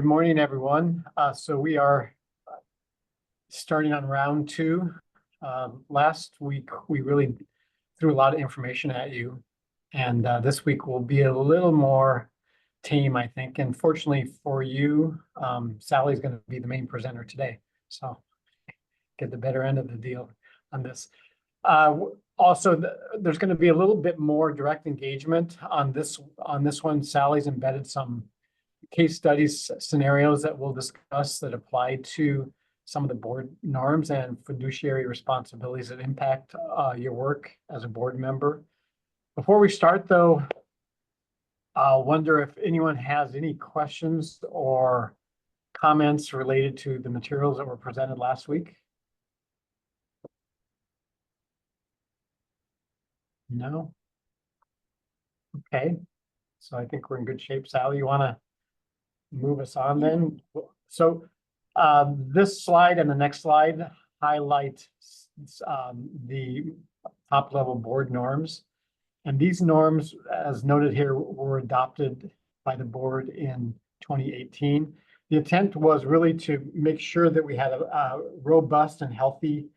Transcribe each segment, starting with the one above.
Good morning, everyone. So we are starting on round two. Last week, we really threw a lot of information at you. And this week will be a little more tame, I think. And fortunately for you, Sally's going to be the main presenter today. So get the better end of the deal on this. Also, there's going to be a little bit more direct engagement on this one. Sally's embedded some case studies, scenarios that we'll discuss that apply to some of the board norms and fiduciary responsibilities that impact your work as a board member. Before we start, though, I'll wonder if anyone has any questions or comments related to the materials that were presented last week. No? Okay, so I think we're in good shape. Sally, you want to move us on then? So this slide and the next slide highlight the top level board norms. And these norms, as noted here, were adopted by the board in 2018. The intent was really to make sure that we had a robust and healthy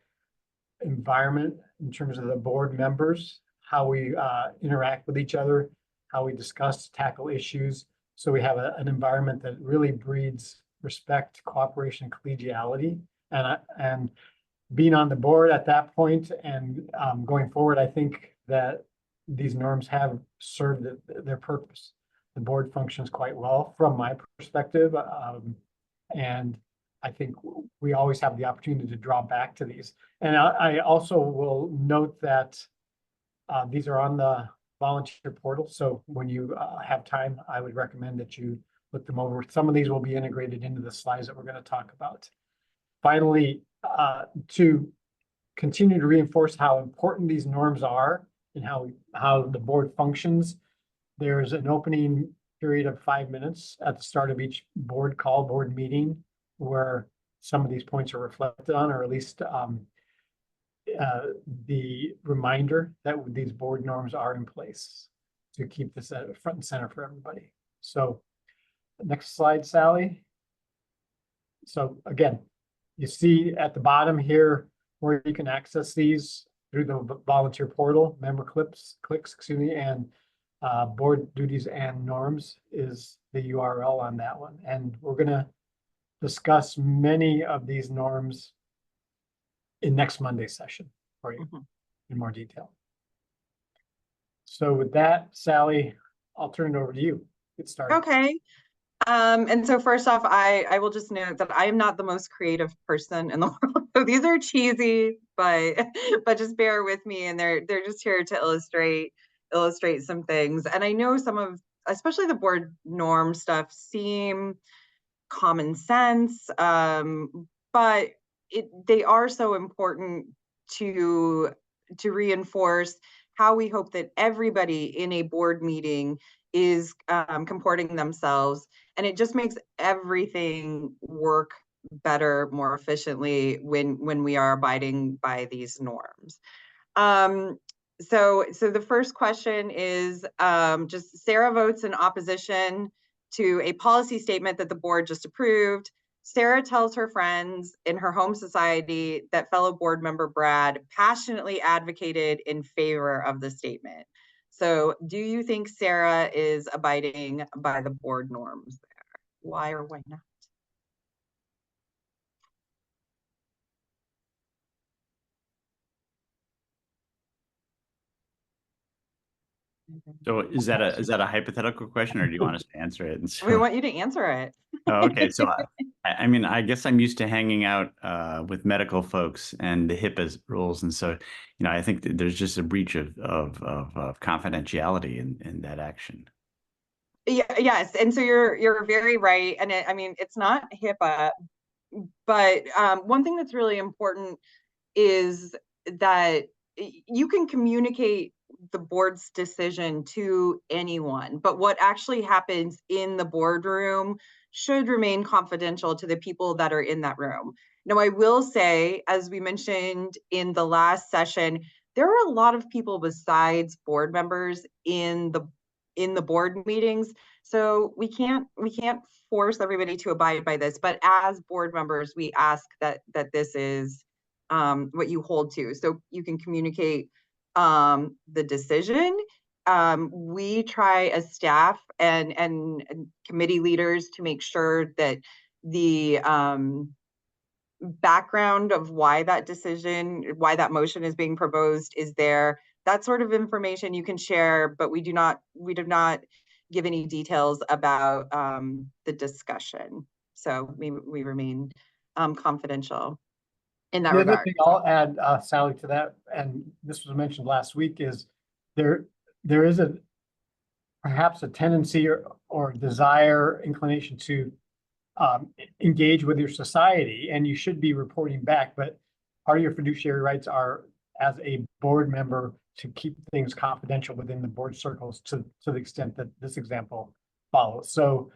environment in terms of the board members, how we interact with each other, how we discuss, tackle issues. So we have an environment that really breeds respect, cooperation, collegiality. And being on the board at that point and going forward, I think that these norms have served their purpose. The board functions quite well from my perspective. And I think we always have the opportunity to draw back to these. And I also will note that these are on the volunteer portal. So when you have time, I would recommend that you look them over. Some of these will be integrated into the slides that we're going to talk about. Finally, to continue to reinforce how important these norms are and how the board functions, there's an opening period of 5 minutes at the start of each board meeting, where some of these points are reflected on, or at least the reminder that these board norms are in place to keep this at front and center for everybody. So next slide, Sally. So again, you see at the bottom here where you can access these through the volunteer portal, member clicks, and board duties and norms is the URL on that one. And we're going to discuss many of these norms in next Monday's session for you in more detail. So with that, Sally, I'll turn it over to you. Get started. Okay. And so first off, I will just note that I am not the most creative person in the world. So these are cheesy, but just bear with me, and they're just here to illustrate some things. And I know some of, especially the board norm stuff, seem common sense, but they are so important to reinforce how we hope that everybody in a board meeting is comporting themselves, and it just makes everything work better, more efficiently when we are abiding by these norms. So the first question is just Sarah votes in opposition to a policy statement that the board just approved. Sarah tells her friends in her home society that fellow board member Brad passionately advocated in favor of the statement. So do you think Sarah is abiding by the board norms there? Why or why not? So is that a hypothetical question, or do you want us to answer it? And so, we want you to answer it. Oh, okay. So I mean, I guess I'm used to hanging out with medical folks and the HIPAA rules, and so I think that there's just a breach of confidentiality in that action. Yeah, yes, and so you're very right, and I mean, it's not HIPAA, but one thing that's really important is that you can communicate the board's decision to anyone, but what actually happens in the boardroom should remain confidential to the people that are in that room. Now, I will say, as we mentioned in the last session, there are a lot of people besides board members in the board meetings, so we can't force everybody to abide by this, but as board members, we ask that this is what you hold to. So you can communicate the decision. We try as staff and committee leaders to make sure that the background of why that motion is being proposed is there. That sort of information you can share, but we do not give any details about the discussion. So we remain confidential in that The other regard. thing I'll add, Sally, to that, and this was mentioned last week, is there is perhaps a tendency or desire, inclination to engage with your society, and you should be reporting back, but part of your fiduciary rights are, as a board member, to keep things confidential within the board circles to the extent that this example follows. So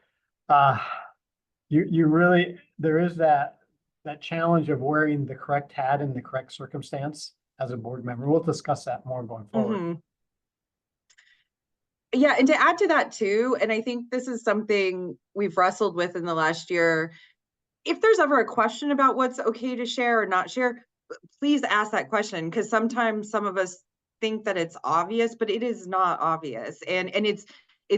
you really, there is that challenge of wearing the correct hat in the correct circumstance as a board member. We'll discuss that more going forward. Mm-hmm. Yeah, and to add to that too, and I think this is something we've wrestled with in the last year, if there's ever a question about what's okay to share or not share, please ask that question, because sometimes some of us think that it's obvious, but it is not obvious. And it's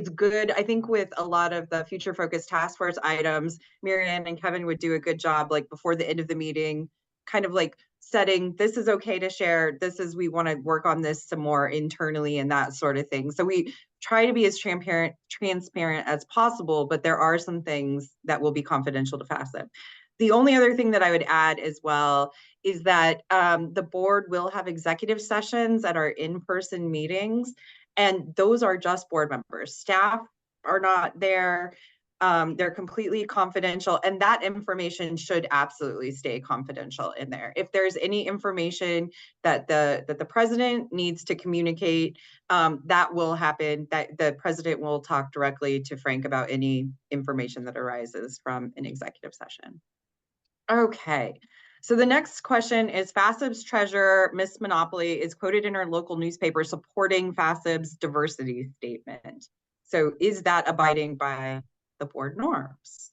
good. I think with a lot of the future focused task force items, Marianne and Kevin would do a good job, like before the end of the meeting, kind of like setting, this is okay to share, this is, we want to work on this some more internally and that sort of thing. So we try to be as transparent as possible, but there are some things that will be confidential to FASEB. The only other thing that I would add as well is that the board will have executive sessions at our in-person meetings, and those are just board members. Staff are not there. They're completely confidential, and that information should absolutely stay confidential in there. If there's any information that the president needs to communicate, that will happen. That the president will talk directly to Frank about any information that arises from an executive session. Okay, so the next question is, FASEB's treasurer, Miss Monopoly, is quoted in her local newspaper supporting FASEB's diversity statement. So is that abiding by the board norms?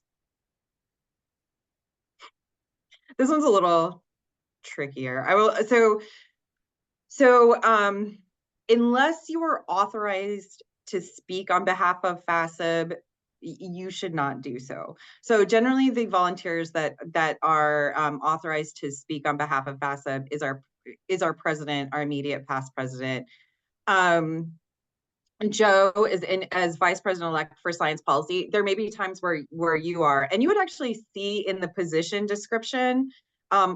This one's a little trickier. Unless you are authorized to speak on behalf of FASEB, you should not do so. So generally the volunteers that are authorized to speak on behalf of FASEB is our president, our immediate past president. Joe is in as vice president-elect for science policy. There may be times where you are, and you would actually see in the position description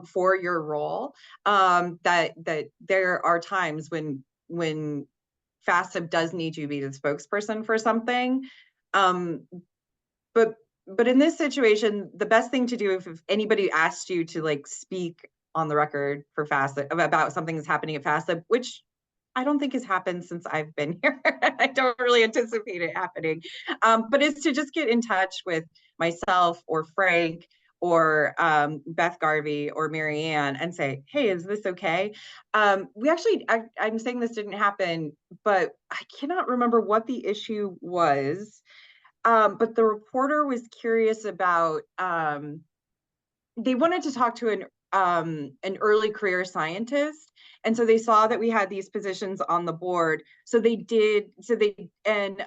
for your role that there are times when FASEB does need you to be the spokesperson for something. But in this situation, the best thing to do if anybody asked you to like speak on the record for FASEB about something that's happening at FASEB, which I don't think has happened since I've been here. I don't really anticipate it happening. But it's to just get in touch with myself or Frank or Beth Garvey or Marianne and say, hey, is this okay? We actually, I'm saying this didn't happen, but I cannot remember what the issue was. But the reporter was curious about, they wanted to talk to an early career scientist. And so they saw that we had these positions on the board. So they had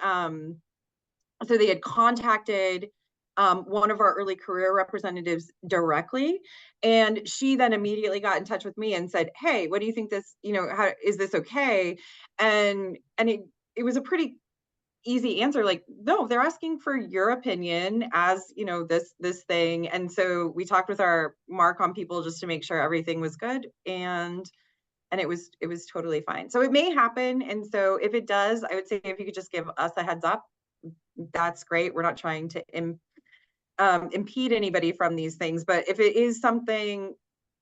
contacted one of our early career representatives directly. And she then immediately got in touch with me and said, hey, what do you think this, how is this okay? And it was a pretty easy answer, like, no, they're asking for your opinion as this thing. And so we talked with our Marcom people just to make sure everything was good, and it was totally fine. So it may happen, and so if it does, I would say if you could just give us a heads up, that's great. We're not trying to impede anybody from these things, but if it is something,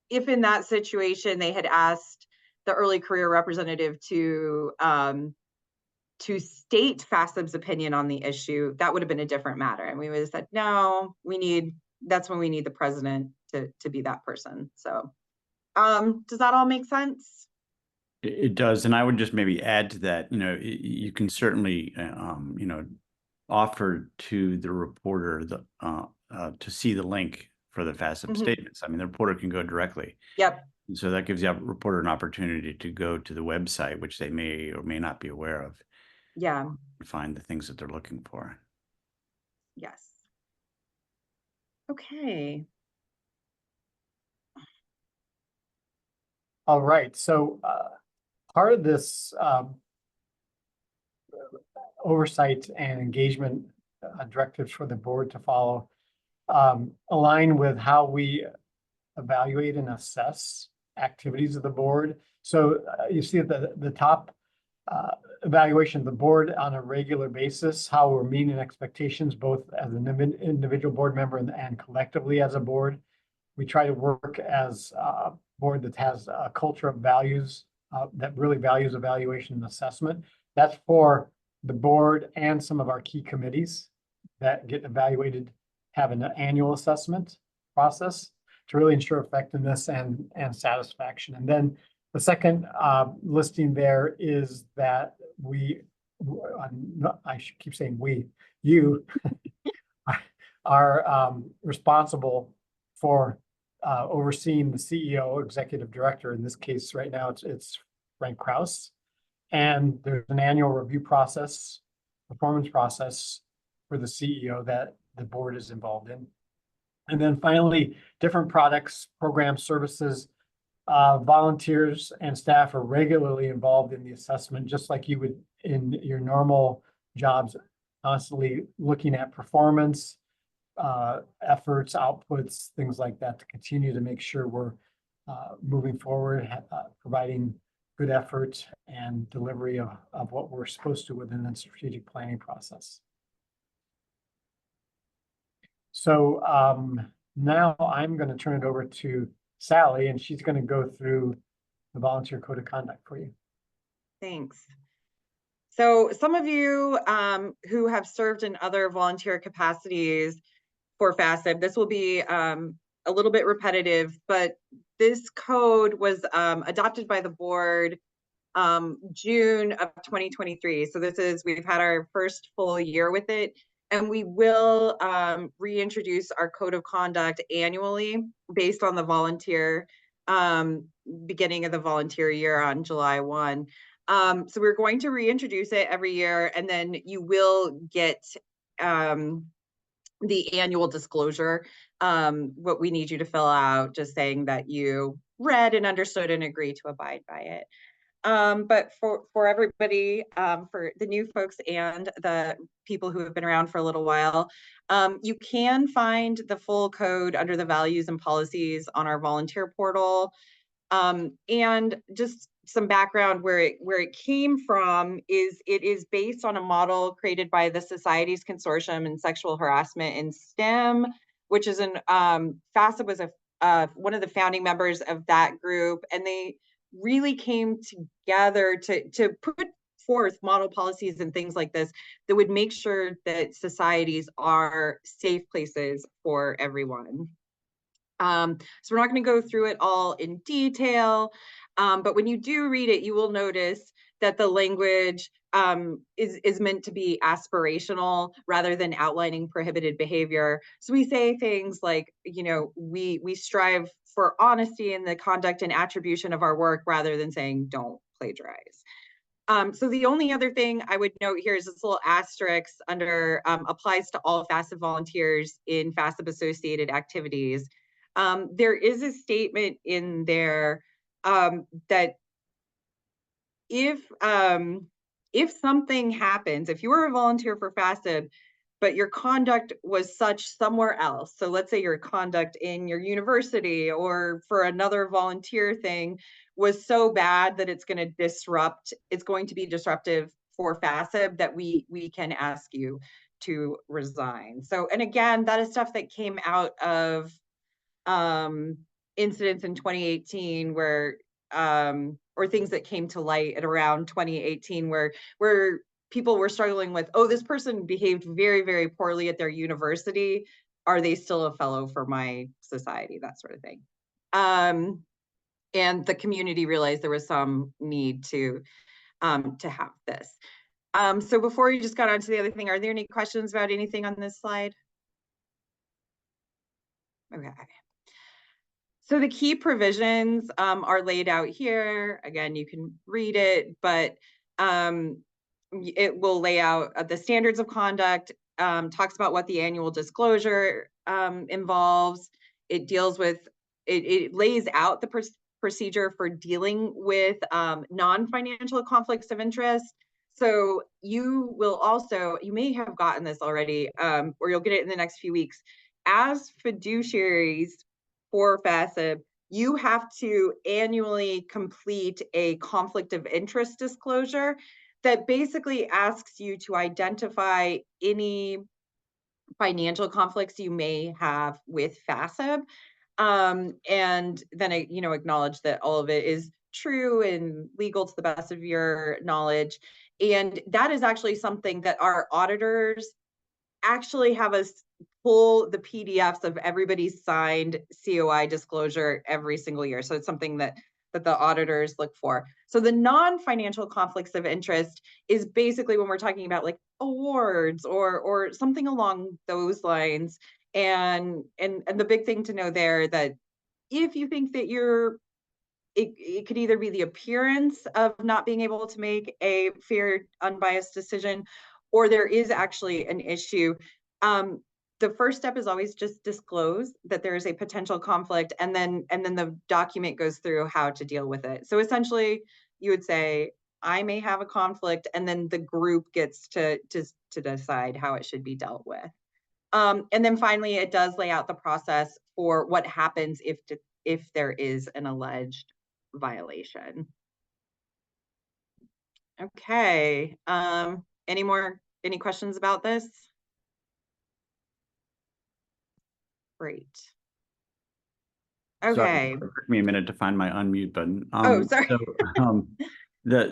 if in that situation they had asked the early career representative to state FASEB's opinion on the issue, that would have been a different matter. And we would have said, no, that's when we need the president to be that person. So does that all make sense? It does. And I would just maybe add to that, you can certainly, offered to the reporter to see the link for the FASEB statements. I mean, the reporter can go directly. Yep. And so that gives the reporter an opportunity to go to the website, which they may or may not be aware of, Yeah. and find the things that they're looking for. Yes. Okay. All right, so part of this oversight and engagement directives for the board to follow align with how we evaluate and assess activities of the board. So you see at the top evaluation of the board on a regular basis, how we're meeting expectations, both as an individual board member and collectively as a board. We try to work as a board that has a culture of values that really values evaluation and assessment. That's for the board and some of our key committees that get evaluated, have an annual assessment process to really ensure effectiveness and satisfaction. And then the second listing there is that I should keep saying you are responsible for overseeing the CEO, executive director. In this case, right now, it's Frank Krause. And there's an annual review process, performance process for the CEO that the board is involved in. And then finally, different products, programs, services, volunteers and staff are regularly involved in the assessment, just like you would in your normal jobs, constantly looking at performance, efforts, outputs, things like that to continue to make sure we're moving forward, providing good effort and delivery of what we're supposed to within the strategic planning process. So now I'm going to turn it over to Sally, and she's going to go through the volunteer code of conduct for you. Thanks. So some of you who have served in other volunteer capacities for FASEB, this will be a little bit repetitive, but this code was adopted by the board June of 2023. So we've had our first full year with it, and we will reintroduce our code of conduct annually based on the volunteer beginning of the volunteer year on July 1. So we're going to reintroduce it every year, and then you will get the annual disclosure, what we need you to fill out, just saying that you read and understood and agreed to abide by it. But for everybody, for the new folks and the people who have been around for a little while, you can find the full code under the values and policies on our volunteer portal. And just some background where it came from is it is based on a model created by the Society's Consortium in Sexual Harassment in STEM, which is FASEB was one of the founding members of that group, and they really came together to put forth model policies and things like this that would make sure that societies are safe places for everyone. So we're not going to go through it all in detail, but when you do read it, you will notice that the language is meant to be aspirational rather than outlining prohibited behavior. So we say things like, we strive for honesty in the conduct and attribution of our work rather than saying don't plagiarize. So the only other thing I would note here is this little asterisk under applies to all FASEB volunteers in FASEB associated activities. There is a statement in there that if something happens, if you were a volunteer for FASEB, but your conduct was such somewhere else, so let's say your conduct in your university or for another volunteer thing was so bad that it's going to be disruptive for FASEB, that we can ask you to resign. So, and again, that is stuff that came out of incidents in 2018 where or things that came to light at around 2018 where people were struggling with, oh, this person behaved very, very poorly at their university. Are they still a fellow for my society? That sort of thing. And the community realized there was some need to have this. So before you just got on to the other thing, are there any questions about anything on this slide? Okay. So the key provisions are laid out here. Again, you can read it, but it will lay out the standards of conduct, talks about what the annual disclosure involves. It deals with, it lays out the procedure for dealing with non-financial conflicts of interest. So you will also, you may have gotten this already, or you'll get it in the next few weeks. As fiduciaries for FASEB, you have to annually complete a conflict of interest disclosure that basically asks you to identify any financial conflicts you may have with FASEB, and then acknowledge that all of it is true and legal to the best of your knowledge. And that is actually something that our auditors actually have us pull the PDFs of everybody's signed COI disclosure every single year. So it's something that the auditors look for. So the non-financial conflicts of interest is basically when we're talking about like awards or something along those lines. And the big thing to know there, that if you think that it could either be the appearance of not being able to make a fair, unbiased decision, or there is actually an issue. The first step is always just disclose that there is a potential conflict, and then the document goes through how to deal with it. So essentially, you would say, I may have a conflict, and then the group gets to decide how it should be dealt with. And then finally, it does lay out the process for what happens if there is an alleged violation. Okay. Any questions about this? Great. Sorry, Okay. it took me a minute to find my unmute button. Sorry.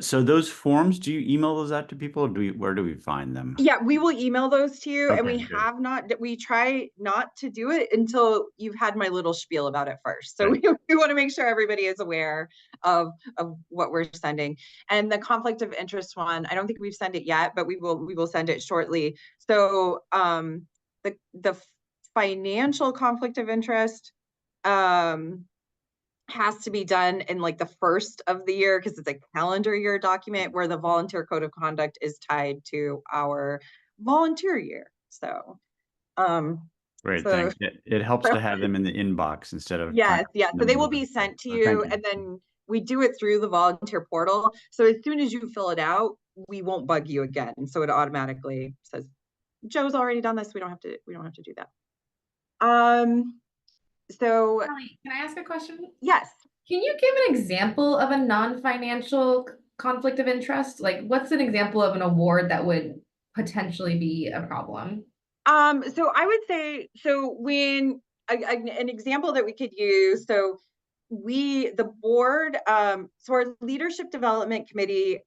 So those forms, do you email those out to people, or where do we find them? Yeah, we will email those to you, and Okay, good. we try not to do it until you've had my little spiel about it first. So Right. we want to make sure everybody is aware of what we're sending. And the conflict of interest one, I don't think we've sent it yet, but we will send it shortly. So the financial conflict of interest has to be done in like the first of the year, because it's a calendar year document, where the volunteer code of conduct is tied to our volunteer year. So Great, thanks. It helps to have them in the inbox instead of yes, so they will be so sent to you, and then we do it through the volunteer portal. So as soon as you fill it out, we won't bug you again. So it automatically says, Joe's already done this. We don't have to do that. So Kelly, can I ask a question? yes. Can you give an example of a non-financial conflict of interest? Like, what's an example of an award that would potentially be a problem? So I would say, so when an example that we could use, so the board, so our leadership development committee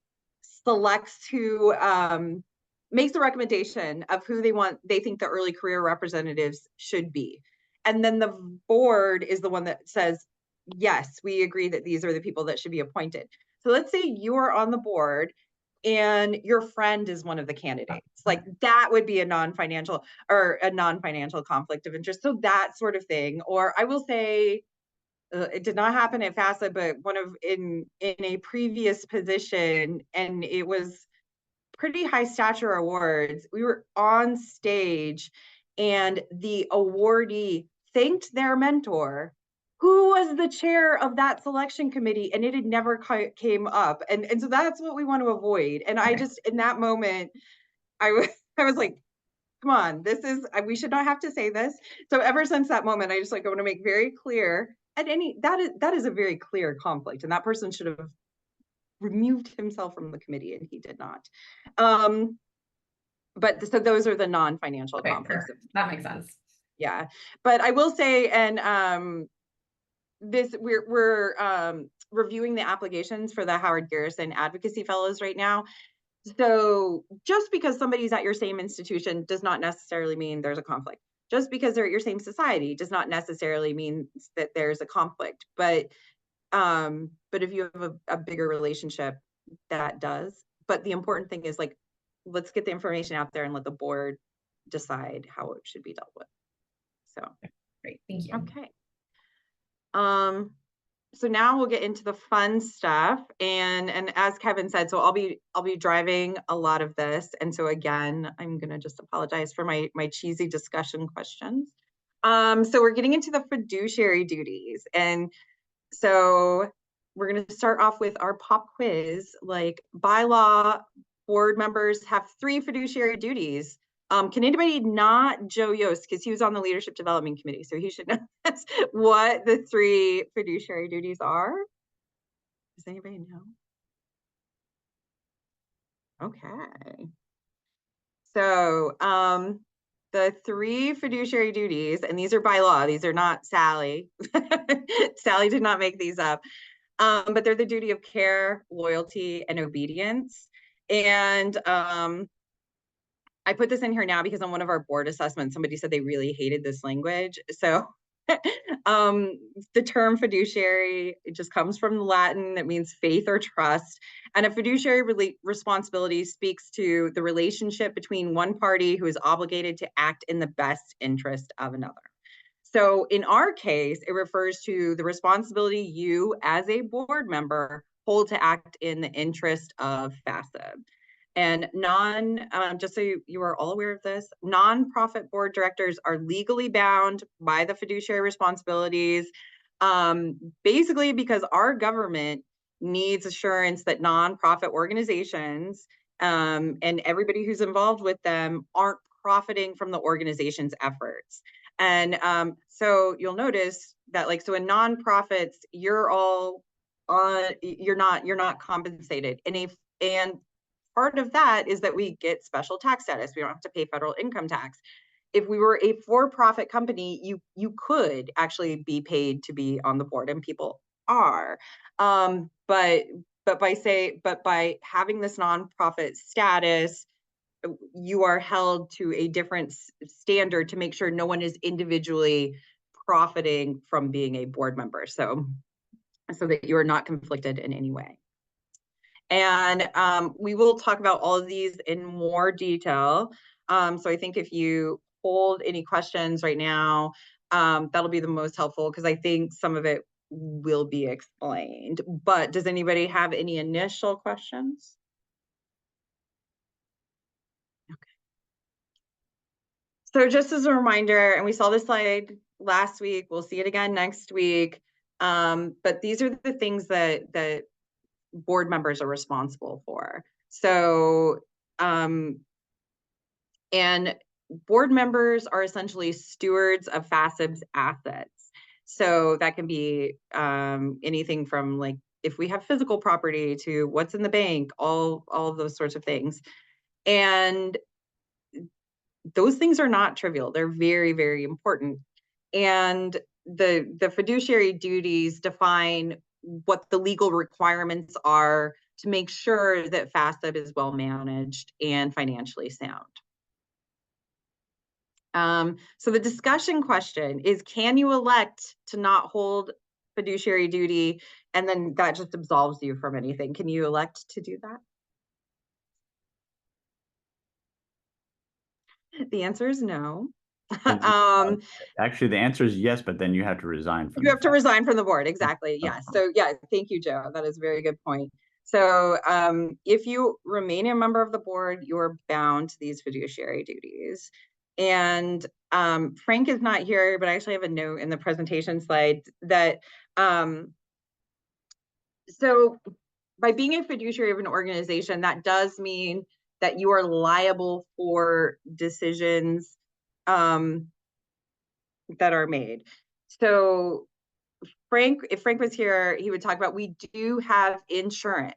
selects who, makes the recommendation of who they think the early career representatives should be. And then the board is the one that says, yes, we agree that these are the people that should be appointed. So let's say you are on the board and your friend is one of the candidates. Like that would be a non-financial conflict of interest. So that sort of thing. Or I will say, it did not happen at FASEB, but in a previous position, and it was pretty high stature awards, we were on stage and the awardee thanked their mentor, who was the chair of that selection committee, and it had never came up. And so that's what we want to avoid. And I just, in that moment, I was like, come on, we should not have to say this. So ever since that moment, I just I want to make very clear, and that is a very clear conflict, and that person should have removed himself from the committee, and he did not. But so those are the non-financial conflicts. That makes sense. Yeah, but I will say, and we're reviewing the applications for the Howard Garrison Advocacy Fellows right now. So just because somebody's at your same institution does not necessarily mean there's a conflict. Just because they're at your same society does not necessarily mean that there's a conflict. But if you have a bigger relationship, that does. But the important thing is, like, let's get the information out there and let the board decide how it should be dealt with. So, Great, thank you. okay. So now we'll get into the fun stuff, and as Kevin said, so I'll be driving a lot of this, and so again, I'm gonna just apologize for my cheesy discussion questions. So we're getting into the fiduciary duties, and so we're gonna start off with our pop quiz. Like, by law, board members have 3 fiduciary duties. Can anybody, not Joe Yost, because he was on the leadership development committee, so he should know what the 3 fiduciary duties are? Does anybody know? Okay. So the 3 fiduciary duties, and these are by law, these are not Sally. Sally did not make these up. But they're the duty of care, loyalty, and obedience. And I put this in here now because on one of our board assessments, somebody said they really hated this language. So the term fiduciary, it just comes from the Latin. That means faith or trust. And a fiduciary responsibility speaks to the relationship between one party who is obligated to act in the best interest of another. So in our case, it refers to the responsibility you as a board member hold to act in the interest of FASEB. And just so you are all aware of this, nonprofit board directors are legally bound by the fiduciary responsibilities, basically because our government needs assurance that nonprofit organizations and everybody who's involved with them aren't profiting from the organization's efforts. And so you'll notice that, like, so in nonprofits, you're not compensated. And part of that is that we get special tax status. We don't have to pay federal income tax. If we were a for-profit company, you could actually be paid to be on the board, and people are. But by having this nonprofit status, you are held to a different standard to make sure no one is individually profiting from being a board member, so that you are not conflicted in any way. And we will talk about all of these in more detail. So I think if you hold any questions right now, that'll be the most helpful, because I think some of it will be explained. But does anybody have any initial questions? So just as a reminder, and we saw this slide last week, we'll see it again next week, but these are the things that board members are responsible for. So, and board members are essentially stewards of FASEB's assets. So that can be anything from, like, if we have physical property to what's in the bank, all of those sorts of things. And those things are not trivial. They're very, very important. And the fiduciary duties define what the legal requirements are to make sure that FASEB is well managed and financially sound. So the discussion question is, can you elect to not hold fiduciary duty, and then that just absolves you from anything? Can you elect to do that? The answer is no. Actually, the answer is yes, but then you have to resign from you have to resign from the board. Exactly. Yes. So yeah, thank you, Joe. That is a very good point. So if you remain a member of the board, you're bound to these fiduciary duties. And Frank is not here, but I actually have a note in the presentation slide that so by being a fiduciary of an organization, that does mean that you are liable for decisions that are made. So if Frank was here, he would talk about, we do have insurance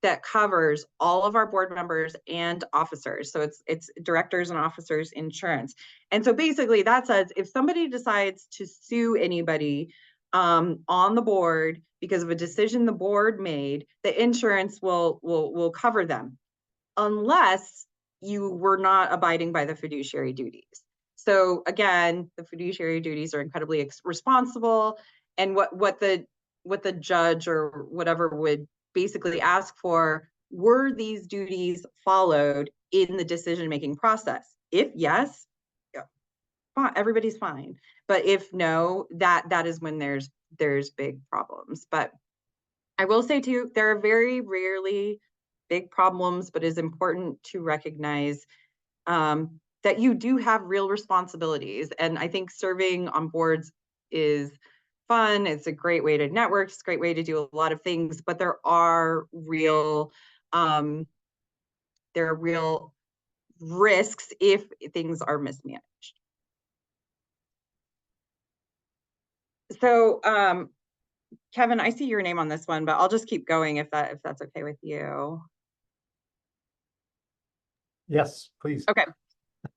that covers all of our board members and officers. So it's directors and officers insurance. And so basically that says, if somebody decides to sue anybody on the board because of a decision the board made, the insurance will cover them, unless you were not abiding by the fiduciary duties. So again, the fiduciary duties are incredibly responsible, and what the judge or whatever would basically ask for, were these duties followed in the decision-making process? If yes, yeah, fine, everybody's fine. But if no, that is when there's big problems. But I will say too, there are very rarely big problems, but it's important to recognize that you do have real responsibilities. And I think serving on boards is fun. It's a great way to network. It's a great way to do a lot of things, but there are real risks if things are mismanaged. So Kevin, I see your name on this one, but I'll just keep going if that's okay with you. Yes, please. Okay.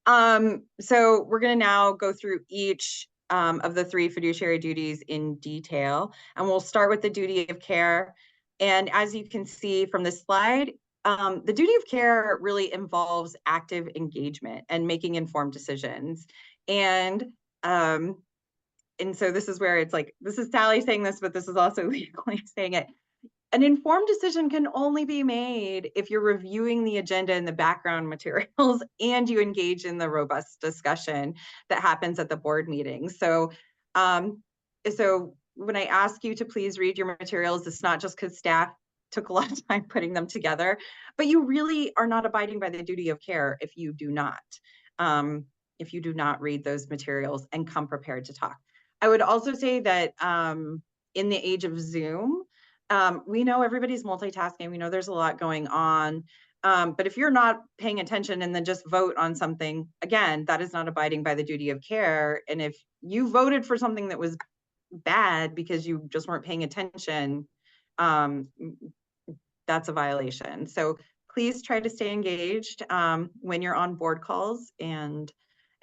So we're going to now go through each of the 3 fiduciary duties in detail, and we'll start with the duty of care. And as you can see from this slide, the duty of care really involves active engagement and making informed decisions. And so this is where it's like, this is Sally saying this, but this is also legally saying it. An informed decision can only be made if you're reviewing the agenda and the background materials and you engage in the robust discussion that happens at the board meeting. So, so when I ask you to please read your materials, it's not just because staff took a lot of time putting them together, but you really are not abiding by the duty of care if you do not read those materials and come prepared to talk. I would also say that in the age of Zoom, we know everybody's multitasking. We know there's a lot going on. But if you're not paying attention and then just vote on something, again, that is not abiding by the duty of care. And if you voted for something that was bad because you just weren't paying attention, that's a violation. So please try to stay engaged when you're on board calls, and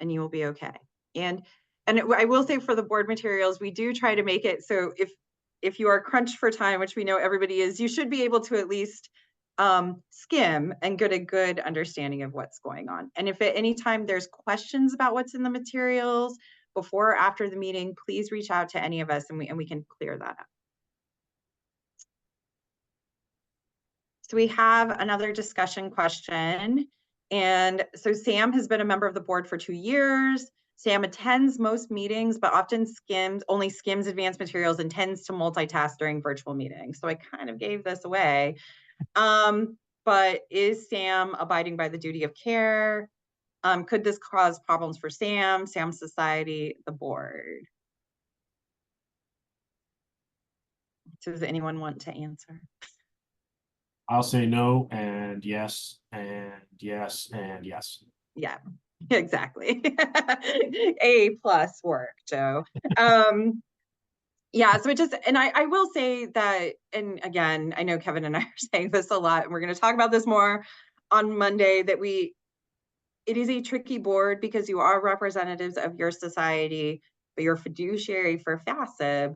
you will be okay. And I will say for the board materials, we do try to make it so if you are crunched for time, which we know everybody is, you should be able to at least skim and get a good understanding of what's going on. And if at any time there's questions about what's in the materials before or after the meeting, please reach out to any of us and we can clear that up. So we have another discussion question. And so Sam has been a member of the board for 2 years. Sam attends most meetings, but often only skims advanced materials and tends to multitask during virtual meetings. So I kind of gave this away. But is Sam abiding by the duty of care? Could this cause problems for Sam, Sam's society, the board? So does anyone want to answer? I'll say no and yes and yes and yes. Yeah, exactly. A+ work, Joe. Yeah, so it just, and I will say that, and again, I know Kevin and I are saying this a lot, and we're going to talk about this more on Monday, that it is a tricky board because you are representatives of your society, but you're fiduciary for FASEB.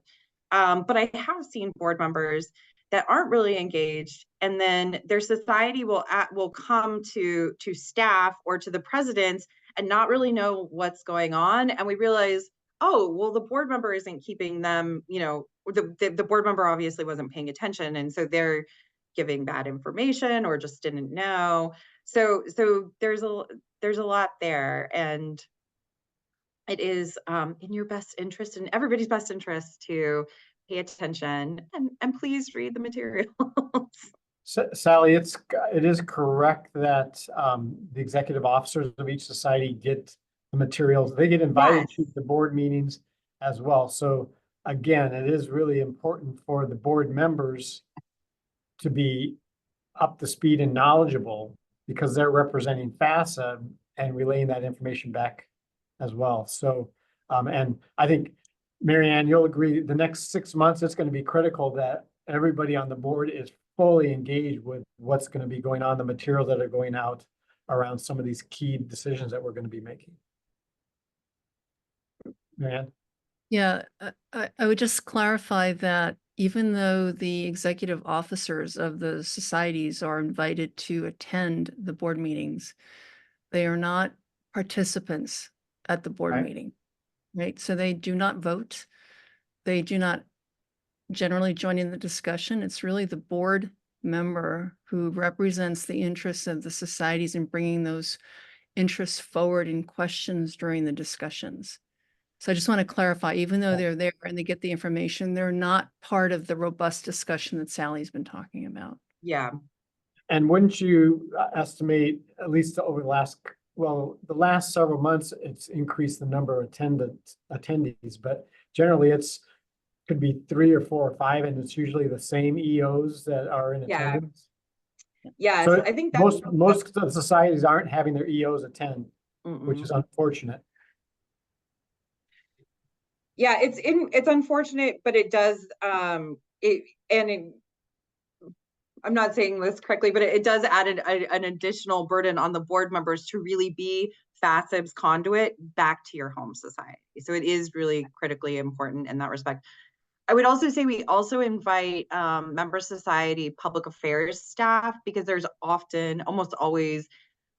But I have seen board members that aren't really engaged, and then their society will come to staff or to the presidents and not really know what's going on, and we realize, oh, well, the board member isn't keeping them, the board member obviously wasn't paying attention, and so they're giving bad information or just didn't know. So there's a lot there, and it is in your best interest and everybody's best interest to pay attention and please read the materials. So, Sally, it is correct that the executive officers of each society get the materials. They get invited to the board meetings as well. So again, it is really important for the board members to be up to speed and knowledgeable because they're representing FASEB and relaying that information back as well. So, and I think, Mary Ann, you'll agree, the next 6 months, it's going to be critical that everybody on the board is fully engaged with what's going to be going on, the materials that are going out around some of these key decisions that we're going to be making. Mary Ann? Yeah, I would just clarify that even though the executive officers of the societies are invited to attend the board meetings, they are not participants at the board meeting, right? So they do not vote. They do not generally join in the discussion. It's really the board member who represents the interests of the societies and bringing those interests forward in questions during the discussions. So I just want to clarify, even though they're there and they get the information, they're not part of the robust discussion that Sally's been talking about. Yeah, And wouldn't you estimate, at least over the last several months, it's increased the number of attendees, but generally could be 3 or 4 or 5, and it's usually the same EOs that are in Yeah. attendance. yes, So I think that's most of the societies aren't having their EOs attend, which mm-mm. is unfortunate. Yeah, it's unfortunate, but it does I'm not saying this correctly, but it does add an additional burden on the board members to really be FASEB's conduit back to your home society. So it is really critically important in that respect. I would also say we also invite member society public affairs staff, because there's often, almost always,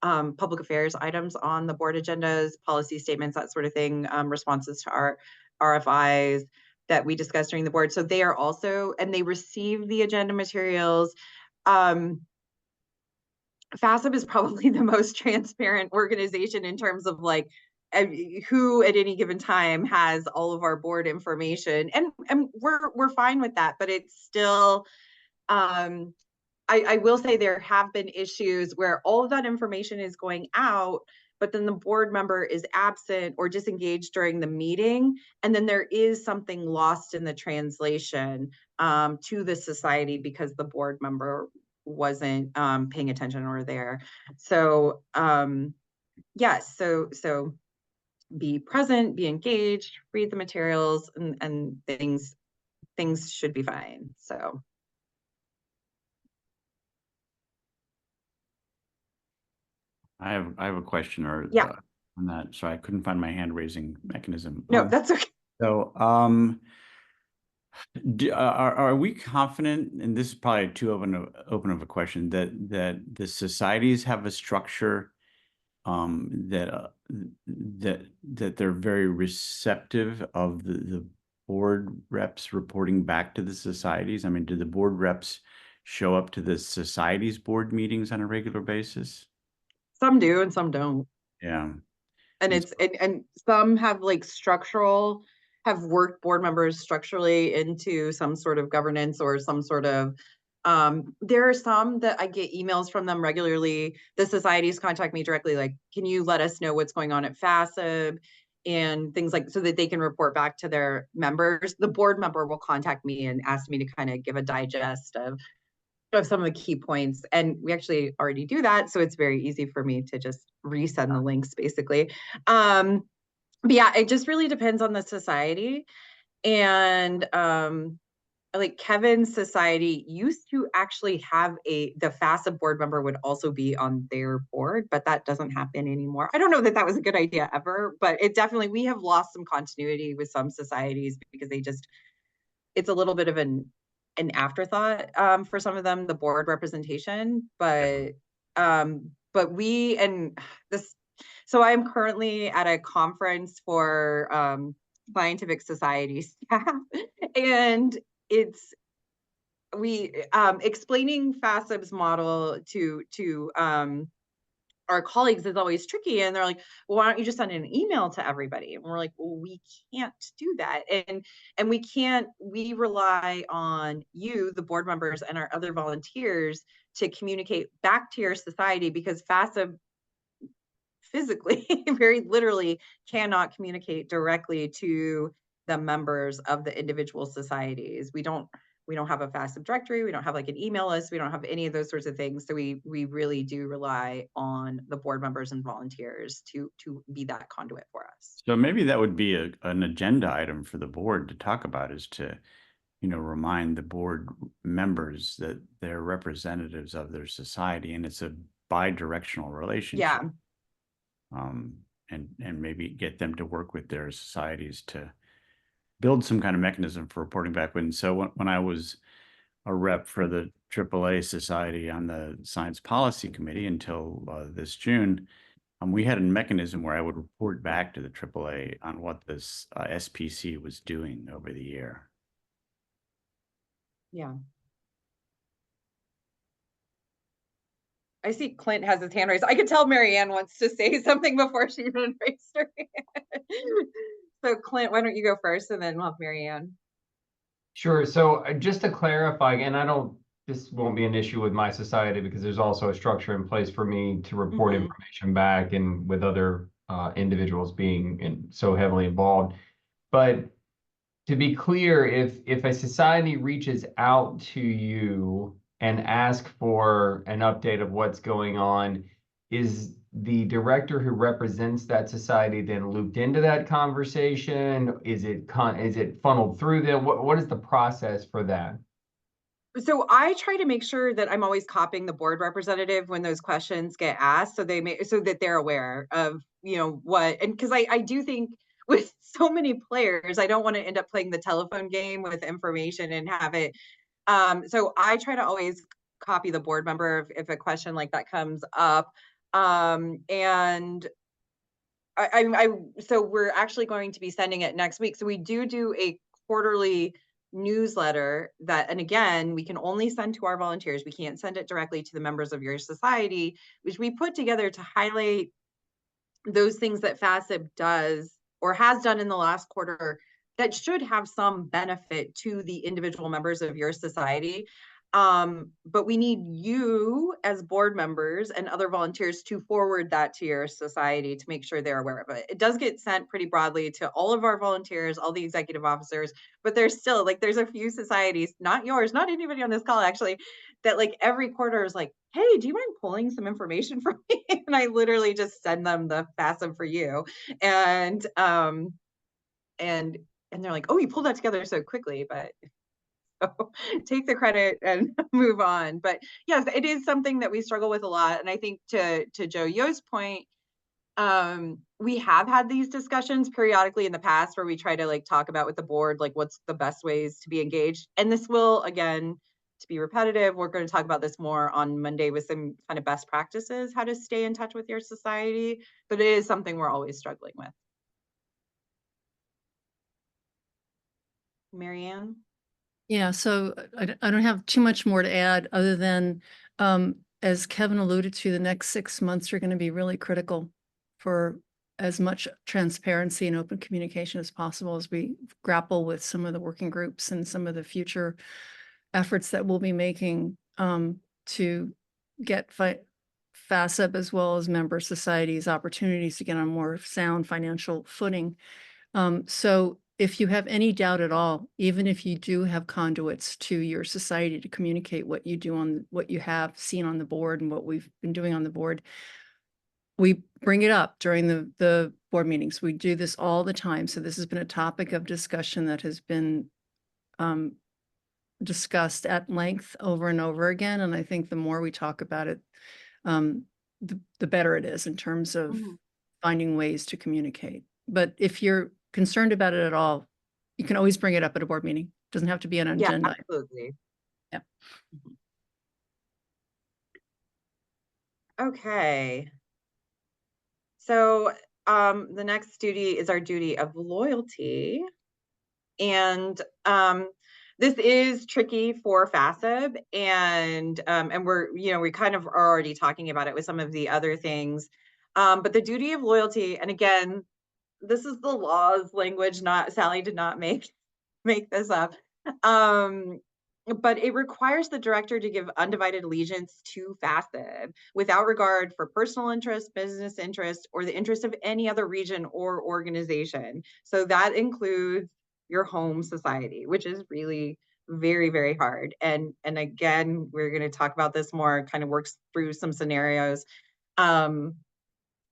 public affairs items on the board agendas, policy statements, that sort of thing, responses to our RFIs that we discussed during the board. So they are also, and they receive the agenda materials. FASEB is probably the most transparent organization in terms of like who at any given time has all of our board information, and we're fine with that, but it's still I will say there have been issues where all of that information is going out, but then the board member is absent or disengaged during the meeting, and then there is something lost in the translation to the society because the board member wasn't paying attention or there. So yes, so be present, be engaged, read the materials, and things should be fine. So I have a question Yeah. on that. Sorry, I couldn't find my hand raising mechanism. no, that's okay. So, are we confident, and this is probably too open of a question, that the societies have a structure that they're very receptive of the board reps reporting back to the societies? I mean, do the board reps show up to the societies board meetings on a regular basis? Some do and some don't. Yeah. And it's and some have like have worked board members structurally into some sort of governance or some sort of there are some that I get emails from them regularly. The societies contact me directly, like, can you let us know what's going on at FASEB and things like, so that they can report back to their members. The board member will contact me and ask me to kind of give a digest of some of the key points, and we actually already do that, so it's very easy for me to just resend the links basically. But yeah, it just really depends on the society. And like Kevin's society used to actually have the FASEB board member would also be on their board, but that doesn't happen anymore. I don't know that that was a good idea ever, but it definitely, we have lost some continuity with some societies because it's a little bit of an afterthought for some of them, the board representation, but we, and this, so I'm currently at a conference for scientific society staff, and it's explaining FASEB's model to our colleagues is always tricky, and they're like, well, why don't you just send an email to everybody? And we're like, well, we can't do that, and we rely on you, the board members, and our other volunteers to communicate back to your society, because FASEB physically very literally cannot communicate directly to the members of the individual societies. We don't have a FASEB directory. We don't have like an email list. We don't have any of those sorts of things. So we really do rely on the board members and volunteers to be that conduit for us. So maybe that would be an agenda item for the board to talk about, is to, remind the board members that they're representatives of their society, and it's a bi-directional relationship. Yeah. And maybe get them to work with their societies to build some kind of mechanism for reporting back. So when I was a rep for the AAA Society on the Science Policy Committee until this June, we had a mechanism where I would report back to the AAA on what this SPC was doing over the year. Yeah. I see Clint has his hand raised. I could tell Marianne wants to say something before she even raised her hand. So Clint, why don't you go first and then we'll have Marianne. Sure. So just to clarify, and this won't be an issue with my society because there's also a structure in place for me to report Mhm. information back, and with other individuals being so heavily involved. But to be clear, if a society reaches out to you and ask for an update of what's going on, is the director who represents that society then looped into that conversation? Is it funneled through them? What is the process for that? So I try to make sure that I'm always copying the board representative when those questions get asked, so so that they're aware of, what, and because I do think with so many players, I don't want to end up playing the telephone game with information and have it. So I try to always copy the board member if a question like that comes up. And so we're actually going to be sending it next week. So we do a quarterly newsletter and again, we can only send to our volunteers. We can't send it directly to the members of your society, which we put together to highlight those things that FASEB does or has done in the last quarter that should have some benefit to the individual members of your society. But we need you as board members and other volunteers to forward that to your society to make sure they're aware of it. It does get sent pretty broadly to all of our volunteers, all the executive officers, but there's still there's a few societies, not yours, not anybody on this call actually, that every quarter is like, hey, do you mind pulling some information from me? And I literally just send them the FASEB for you. And they're like, oh, you pulled that together so quickly, but so take the credit and move on. But yes, it is something that we struggle with a lot. And I think to Joe Yo's point, we have had these discussions periodically in the past where we try to talk about with the board, what's the best ways to be engaged. And this will, again, to be repetitive, we're going to talk about this more on Monday with some kind of best practices, how to stay in touch with your society. But it is something we're always struggling with. Marianne? Yeah, so I don't have too much more to add other than, as Kevin alluded to, the next 6 months are going to be really critical for as much transparency and open communication as possible as we grapple with some of the working groups and some of the future efforts that we'll be making to get FASEB as well as member societies opportunities to get on more sound financial footing. So if you have any doubt at all, even if you do have conduits to your society to communicate what you do on what you have seen on the board and what we've been doing on the board, we bring it up during the board meetings. We do this all the time. So this has been a topic of discussion that has been discussed at length over and over again. And I think the more we talk about it, the better it is in terms of finding ways to communicate. But if you're concerned about it at all, you can always bring it up at a board meeting. It doesn't have to be an agenda. Absolutely. Yeah. Okay. So the next duty is our duty of loyalty. And this is tricky for FASEB, and we kind of are already talking about it with some of the other things. But the duty of loyalty, and again, this is the law's language, Sally did not make this up. But it requires the director to give undivided allegiance to FASEB without regard for personal interest, business interest, or the interest of any other region or organization. So that includes your home society, which is really very, very hard. And again, we're going to talk about this more, kind of works through some scenarios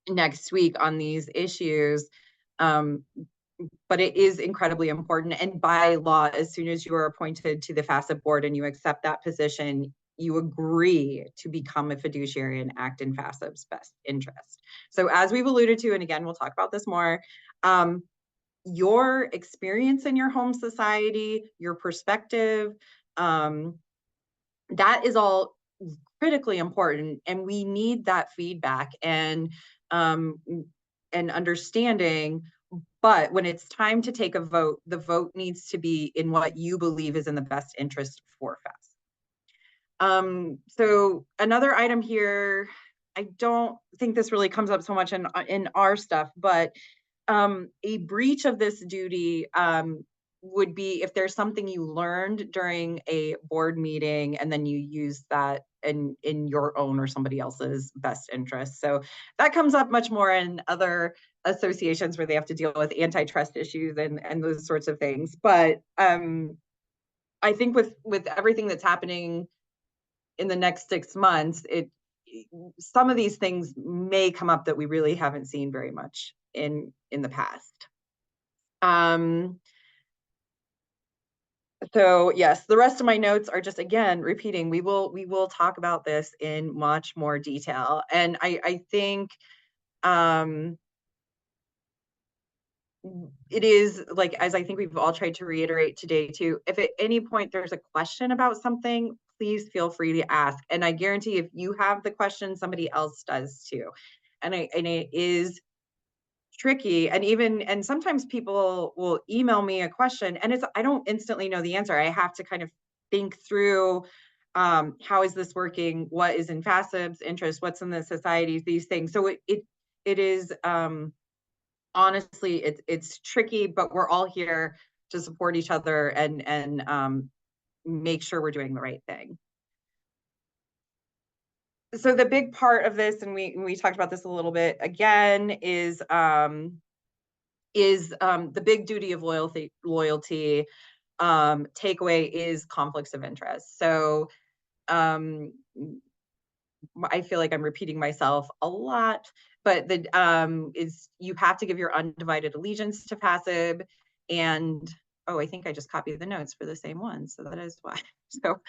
next week on these issues. But it is incredibly important. And by law, as soon as you are appointed to the FASEB board and you accept that position, you agree to become a fiduciary and act in FASEB's best interest. So as we've alluded to, and again, we'll talk about this more, your experience in your home society, your perspective, that is all critically important. And we need that feedback and understanding. But when it's time to take a vote, the vote needs to be in what you believe is in the best interest for So another item here, I don't think this really comes up so much in our stuff, but a breach of this duty would be if there's something you learned during a board meeting and then you use that in your own or somebody else's best interest. So that comes up much more in other associations where they have to deal with antitrust issues and those sorts of things. But I think with everything that's happening in the next 6 months, some of these things may come up that we really haven't seen very much in the past. So yes, the rest of my notes are just, again, repeating, we will talk about this in much more detail. And I think it is like, as I think we've all tried to reiterate today too, if at any point there's a question about something, please feel free to ask. And I guarantee if you have the question, somebody else does too. And it is tricky. And sometimes people will email me a question and I don't instantly know the answer. I have to kind of think through how is this working? What is in FASEB's interest? What's in the societies, these things. So it is, honestly, it's tricky, but we're all here to support each other and make sure we're doing the right thing. So the big part of this, and we talked about this a little bit again, is the big duty of loyalty. Takeaway is conflicts of interest. So I feel like I'm repeating myself a lot, but is you have to give your undivided allegiance to FASEB. And oh, I think I just copied the notes for the same one, so that is why. So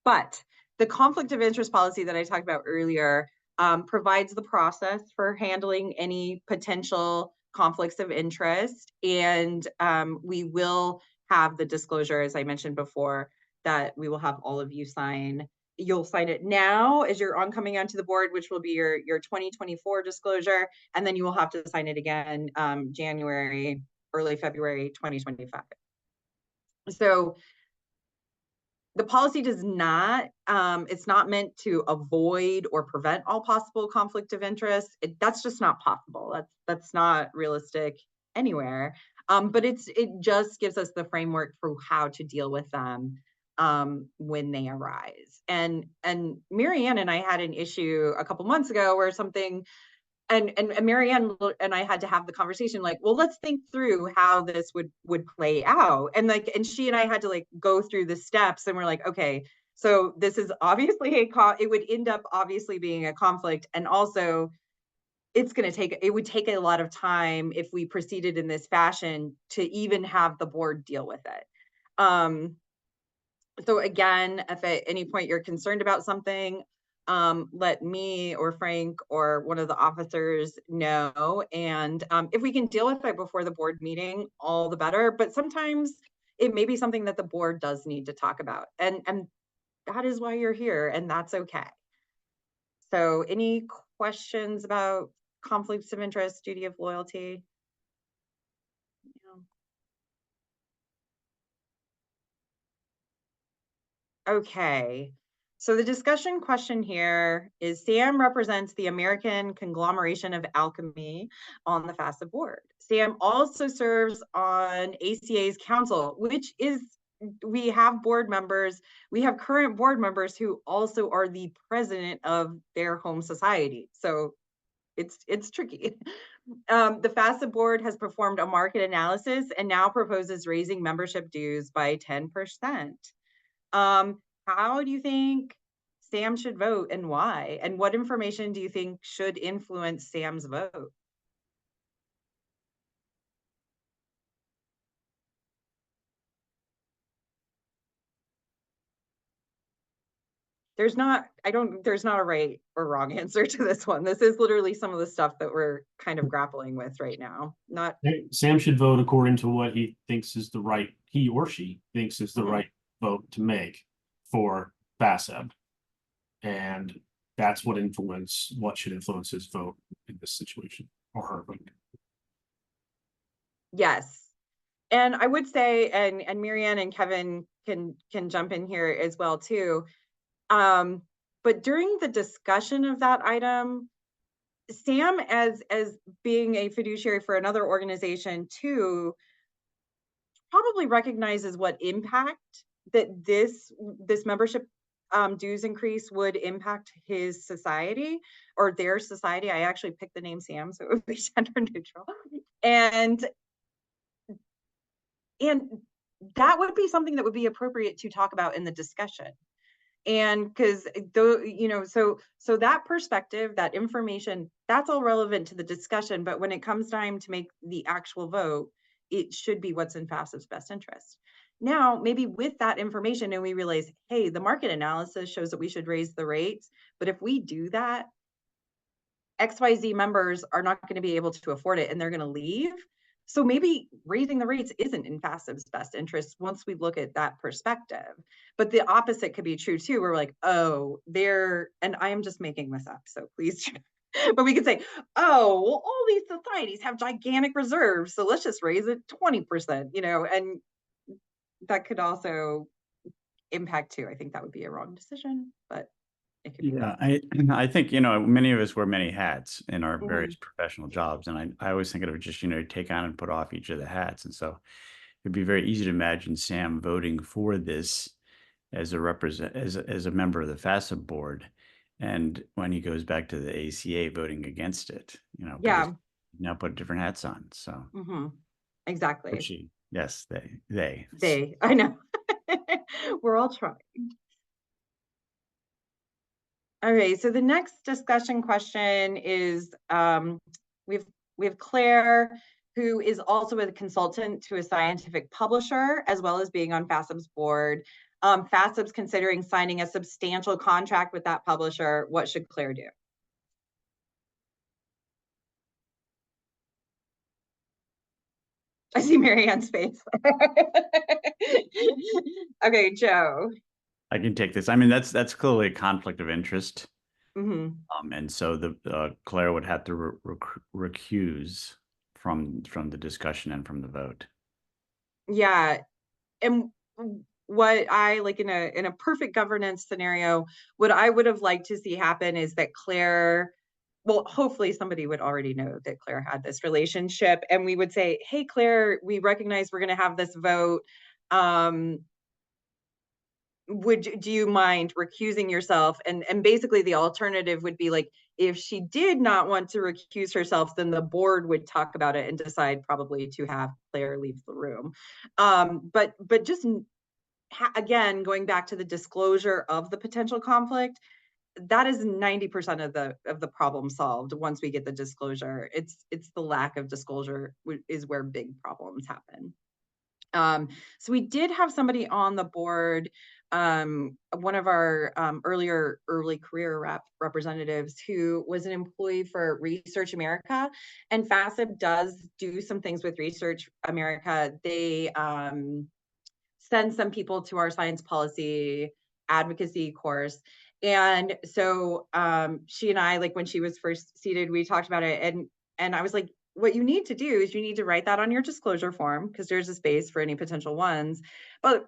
but the conflict of interest policy that I talked about earlier provides the process for handling any potential conflicts of interest. And we will have the disclosure, as I mentioned before, that we will have all of you sign. You'll sign it now as you're coming onto the board, which will be your 2024 disclosure. And then you will have to sign it again January, early February 2025. So the policy does not, it's not meant to avoid or prevent all possible conflict of interest. That's just not possible. That's not realistic anywhere. But it just gives us the framework for how to deal with them when they arise. And Marianne and I had an issue a couple months ago where something, and Marianne and I had to have the conversation, like, well, let's think through how this would play out. And she and I had to go through the steps, and we're like, okay, so this is obviously it would end up obviously being a conflict. And also it would take a lot of time if we proceeded in this fashion to even have the board deal with it. So again, if at any point you're concerned about something, let me or Frank or one of the officers know. And if we can deal with it before the board meeting, all the better. But sometimes it may be something that the board does need to talk about. And that is why you're here, and that's okay. So any questions about conflicts of interest, duty of loyalty? Okay, so the discussion question here is, Sam represents the American conglomeration of alchemy on the FASEB board. Sam also serves on ACA's council, which is, we have board members, we have current board members who also are the president of their home society. So it's tricky. The FASEB board has performed a market analysis and now proposes raising membership dues by 10%. How do you think Sam should vote and why? And what information do you think should influence Sam's vote? There's not a right or wrong answer to this one. This is literally some of the stuff that we're kind of grappling with right now. Sam should vote according to what he or she thinks is the right vote to make for FASEB. And that's what should influence his vote in this situation, or her vote. Yes. And I would say, and Marianne and Kevin can jump in here as well too. But during the discussion of that item, Sam, as being a fiduciary for another organization too, probably recognizes what impact that this membership dues increase would impact his society or their society. I actually picked the name Sam, so it would be gender neutral. And that would be something that would be appropriate to talk about in the discussion. And because though, you know, so that perspective, that information, that's all relevant to the discussion. But when it comes time to make the actual vote, it should be what's in FASEB's best interest. Now, maybe with that information, and we realize, hey, the market analysis shows that we should raise the rates. But if we do that, XYZ members are not going to be able to afford it and they're going to leave. So maybe raising the rates isn't in FASEB's best interest once we look at that perspective. But the opposite could be true too. We're like, oh, and I am just making this up, so please. But we could say, oh, well, all these societies have gigantic reserves, so let's just raise it 20%, you know, and that could also impact too. I think that would be a wrong decision, but it could be. Yeah, I think, you know, many of us wear many hats in our various professional jobs. And I always think of just, you know, take on and put off each of the hats. And so it'd be very easy to imagine Sam voting for this as a member of the FASEB board. And when he goes back to the ACA, voting against it, you know, yeah, now put different hats on. So exactly. Yes, they, I know. We're all trying. Okay, so the next discussion question is, we have Claire, who is also a consultant to a scientific publisher, as well as being on FASEB's board. FASEB's considering signing a substantial contract with that publisher. What should Claire do? I see Marianne's face. Okay, Joe. I can take this. I mean, that's clearly a conflict of interest. And so the Claire would have to recuse from the discussion and from the vote. Yeah. And what I like in a perfect governance scenario, what I would have liked to see happen is that Claire, well, hopefully somebody would already know that Claire had this relationship, and we would say, hey, Claire, we recognize we're going to have this vote. Do you mind recusing yourself? And basically the alternative would be like, if she did not want to recuse herself, then the board would talk about it and decide probably to have Claire leave the room. But just again, going back to the disclosure of the potential conflict, that is 90% of the problem solved once we get the disclosure. It's the lack of disclosure is where big problems happen. So we did have somebody on the board, one of our early career representatives who was an employee for Research America, and FASEB does do some things with Research America. They send some people to our science policy advocacy course. And so she and I, like when she was first seated, we talked about it, and I was like, what you need to do is you need to write that on your disclosure form, because there's a space for any potential ones. But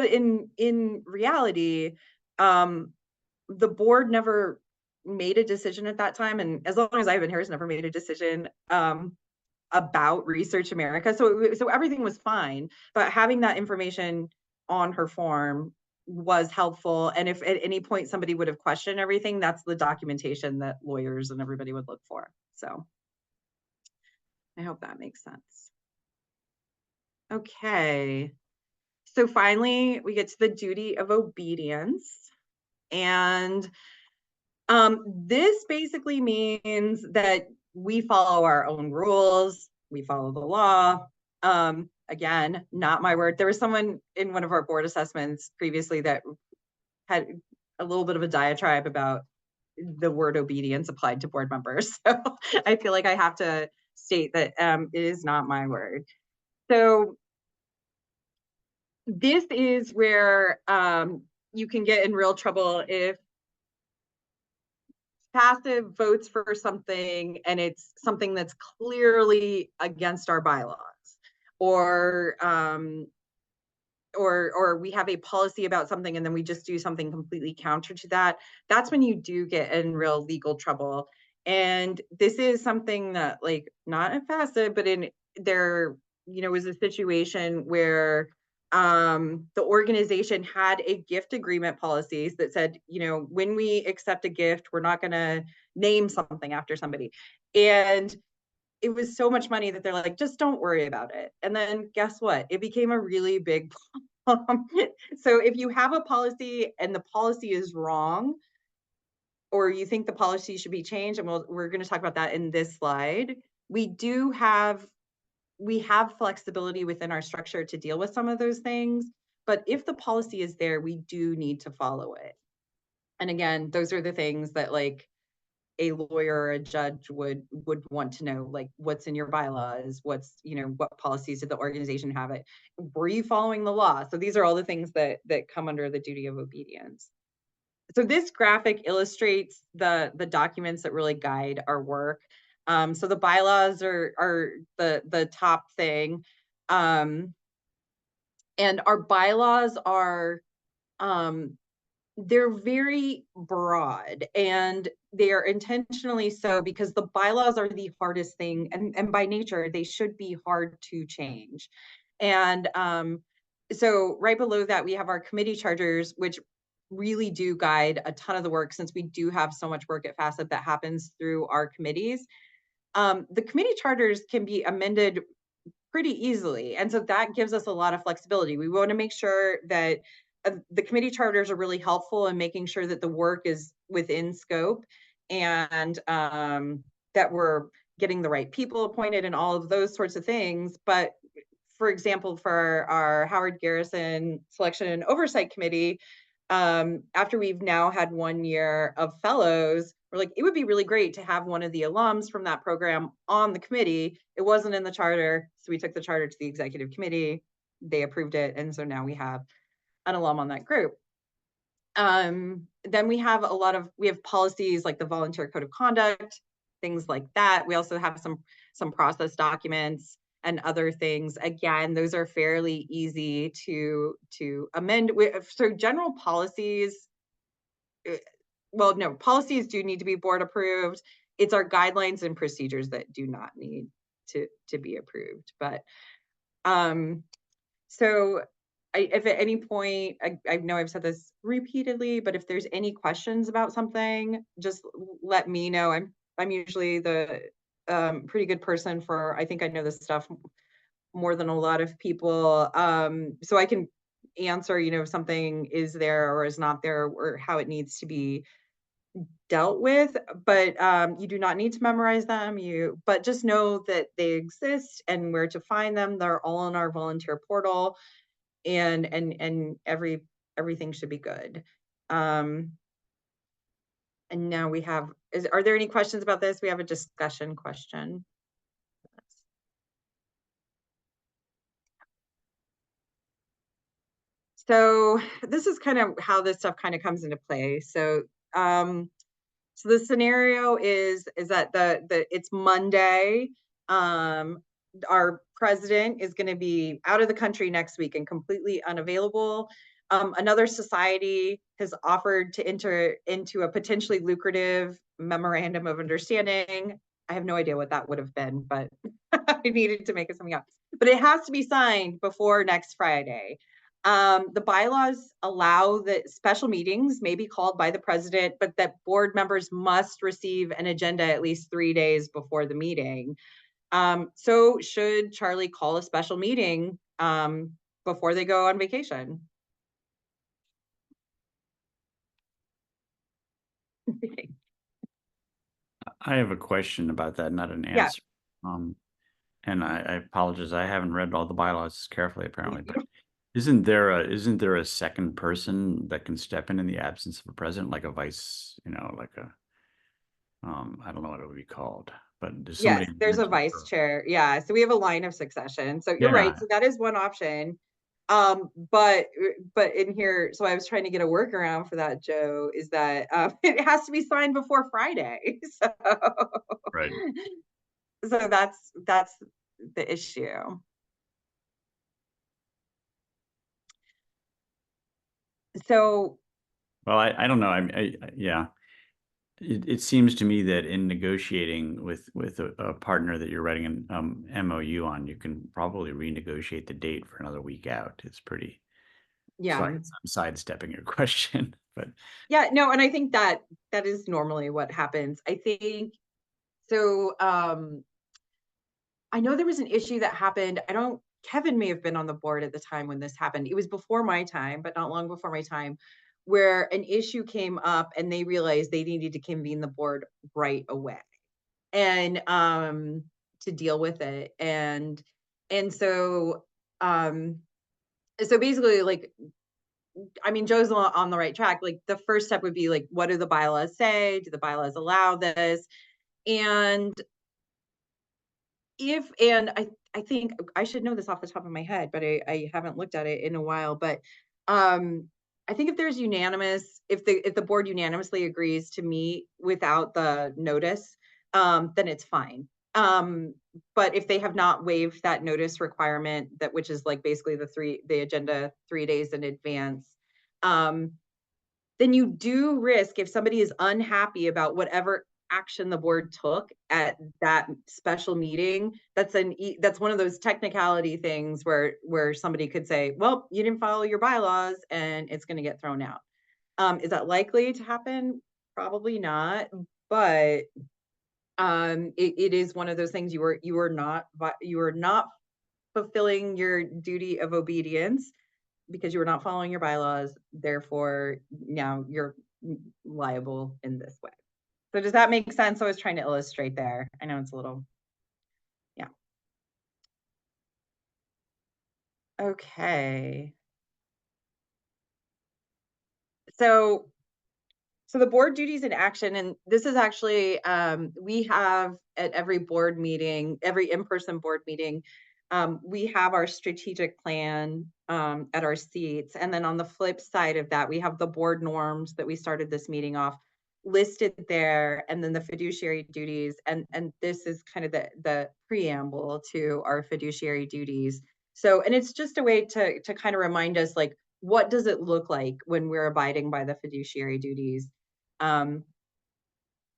in reality, the board never made a decision at that time. And as long as I've been here, has never made a decision about Research America. So everything was fine, but having that information on her form was helpful. And if at any point somebody would have questioned everything, that's the documentation that lawyers and everybody would look for. So I hope that makes sense. Okay. So finally, we get to the duty of obedience. And this basically means that we follow our own rules, we follow the law. Again, not my word. There was someone in one of our board assessments previously that had a little bit of a diatribe about the word obedience applied to board members. So I feel like I have to state that it is not my word. So this is where you can get in real trouble if FASEB votes for something and it's something that's clearly against our bylaws, or we have a policy about something and then we just do something completely counter to that, that's when you do get in real legal trouble. And this is something that, like, not in FASEB, but in there, was a situation where the organization had a gift agreement policies that said, when we accept a gift, we're not going to name something after somebody. And it was so much money that they're like, just don't worry about it. And then guess what? It became a really big problem. So if you have a policy and the policy is wrong, or you think the policy should be changed, and we're going to talk about that in this slide, we have flexibility within our structure to deal with some of those things. But if the policy is there, we do need to follow it. And again, those are the things that, like, a lawyer or a judge would want to know, like, what's in your bylaws, what policies did the organization have, it, were you following the law? So these are all the things that come under the duty of obedience. So this graphic illustrates the documents that really guide our work. So the bylaws are the top thing, and our bylaws are they're very broad, and they are intentionally so because the bylaws are the hardest thing, and by nature they should be hard to change. And so right below that we have our committee charters, which really do guide a ton of the work, since we do have so much work at FASEB that happens through our committees. The committee charters can be amended pretty easily, and so that gives us a lot of flexibility. We want to make sure that the committee charters are really helpful in making sure that the work is within scope, and that we're getting the right people appointed and all of those sorts of things. But for example, for our Howard Garrison Selection and Oversight Committee, after we've now had 1 year of fellows, we're like, it would be really great to have one of the alums from that program on the committee. It wasn't in the charter, so we took the charter to the executive committee. They approved it, and so now we have an alum on that group. Then we have policies like the volunteer code of conduct, things like that. We also have some process documents and other things. Again, those are fairly easy to amend. So general policies, well, no, policies do need to be board approved. It's our guidelines and procedures that do not need to be approved. But so if at any point, I know I've said this repeatedly, but if there's any questions about something, just let me know. I'm usually the pretty good person for, I think I know this stuff more than a lot of people. So I can answer, if something is there or is not there, or how it needs to be dealt with. But you do not need to memorize them. But just know that they exist and where to find them. They're all in our volunteer portal. And everything should be good. And now we have, are there any questions about this? We have a discussion question. So this is kind of how this stuff kind of comes into play. So so the scenario is that it's Monday. Our president is going to be out of the country next week and completely unavailable. Another society has offered to enter into a potentially lucrative memorandum of understanding. I have no idea what that would have been, but I needed to make it something up. But it has to be signed before next Friday. The bylaws allow that special meetings may be called by the president, but that board members must receive an agenda at least 3 days before the meeting. So should Charlie call a special meeting before they go on vacation? I have a question about that, not an answer. And I apologize, I haven't read all the bylaws carefully apparently, but isn't there a second person that can step in the absence of a president, like a vice, like a I don't know what it would be called, but Yes, there's a vice chair. Yeah, so we have a line of succession. So you're right. So that is one option. But in here, so I was trying to get a workaround for that, Joe, is that it has to be signed before Friday. So right. So that's the issue. So Well, I don't know. Yeah. It seems to me that in negotiating with a partner that you're writing an MOU on, you can probably renegotiate the date for another week out. It's pretty. yeah. Sorry, I'm sidestepping your question, but Yeah, no, and I think that is normally what happens. I think so. I know there was an issue that happened. Kevin may have been on the board at the time when this happened. It was before my time, but not long before my time, where an issue came up and they realized they needed to convene the board right away and to deal with it. And so so basically, like, I mean, Joe's on the right track. Like, the first step would be like, what do the bylaws say? Do the bylaws allow this? And I think I should know this off the top of my head, but I haven't looked at it in a while. But I think if there's if the board unanimously agrees to meet without the notice, then it's fine. But if they have not waived that notice requirement, which is like basically the agenda 3 days in advance, then you do risk, if somebody is unhappy about whatever action the board took at that special meeting, that's one of those technicality things where somebody could say, well, you didn't follow your bylaws, and it's going to get thrown out. Is that likely to happen? Probably not, but it is one of those things. You are not fulfilling your duty of obedience because you were not following your bylaws. Therefore, now you're liable in this way. So does that make sense? I was trying to illustrate there. I know it's a little, yeah. Okay. So the board duties in action, and this is actually, we have at every board meeting, every in-person board meeting, we have our strategic plan at our seats. And then on the flip side of that, we have the board norms that we started this meeting off listed there, and then the fiduciary duties. And this is kind of the preamble to our fiduciary duties. So, and it's just a way to kind of remind us, like, what does it look like when we're abiding by the fiduciary duties at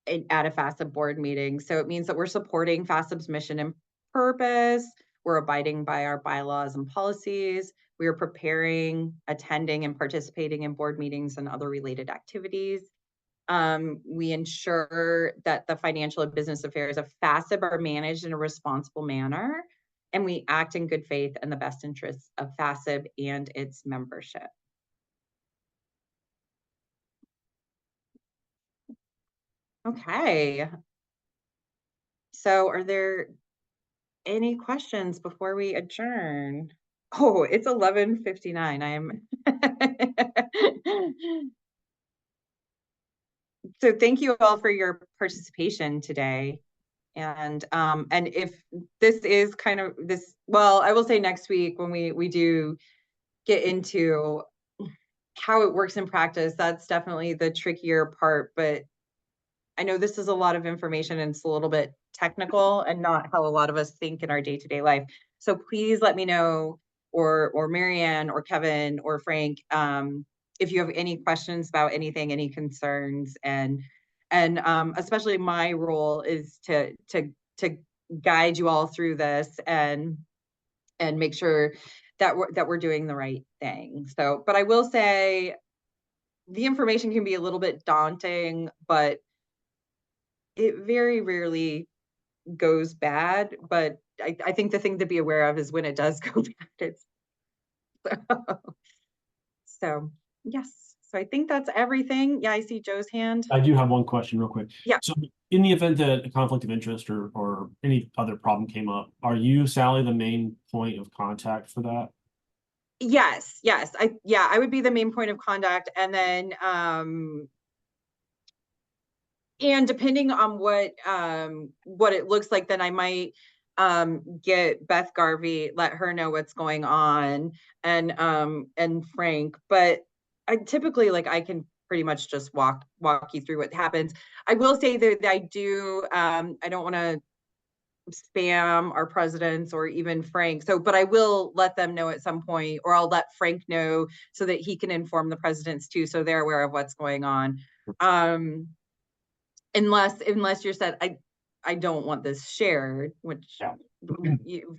a FASEB board meeting? So it means that we're supporting FASEB's mission and purpose. We're abiding by our bylaws and policies. We are preparing, attending, and participating in board meetings and other related activities. We ensure that the financial and business affairs of FASEB are managed in a responsible manner, and we act in good faith and the best interests of FASEB and its membership. Okay. So are there any questions before we adjourn? Oh, it's 11:59. So thank you all for your participation today. And if this is kind of well, I will say next week when we do get into how it works in practice, that's definitely the trickier part. But I know this is a lot of information and it's a little bit technical and not how a lot of us think in our day-to-day life. So please let me know, or Marianne or Kevin or Frank, if you have any questions about anything, any concerns, and especially my role is to guide you all through this and make sure that we're doing the right thing. So, but I will say the information can be a little bit daunting, but it very rarely goes bad. But I think the thing to be aware of is when it does go bad. So yes. So I think that's everything. Yeah, I see Joe's hand. I do have one question real quick. Yeah. So in the event that a conflict of interest or any other problem came up, are you, Sally, the main point of contact for that? Yes. I would be the main point of contact. And then and depending on what it looks like, then I might get Beth Garvey, let her know what's going on, and Frank. But I typically, like, I can pretty much just walk you through what happens. I will say that I do I don't want to spam our presidents or even Frank. So, but I will let them know at some point, or I'll let Frank know so that he can inform the presidents too, so they're aware of what's going on. Unless you're said, I don't want this shared, which Yeah.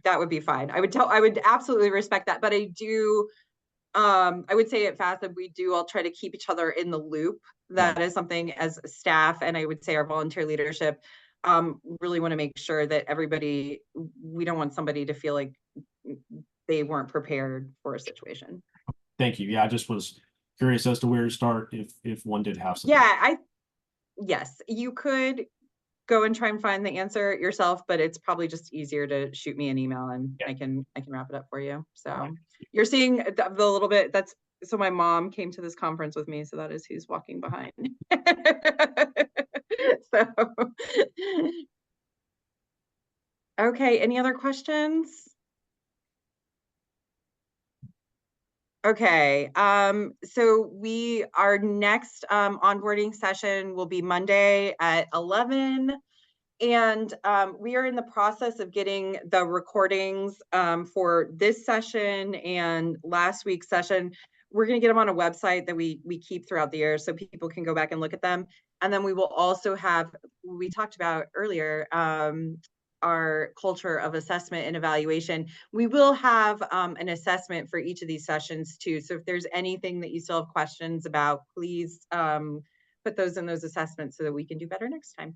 that would be fine. I would absolutely respect that, but I do, I would say at FASEB, we do all try to keep each other in the loop. That is something as staff, and I would say our volunteer leadership, really want to make sure that everybody, we don't want somebody to feel like they weren't prepared for a situation. Thank you. Yeah, I just was curious as to where to start if one did have something. Yeah, yes, you could go and try and find the answer yourself, but it's probably just easier to shoot me an email and Yeah. I can wrap it up for you. So Right. you're seeing the little bit so my mom came to this conference with me, so that is who's walking behind. So okay, any other questions? Okay, so our next onboarding session will be Monday at 11. And we are in the process of getting the recordings for this session and last week's session. We're going to get them on a website that we keep throughout the year so people can go back and look at them. And then we will also have, we talked about earlier, our culture of assessment and evaluation. We will have an assessment for each of these sessions too. So if there's anything that you still have questions about, please put those in those assessments so that we can do better next time.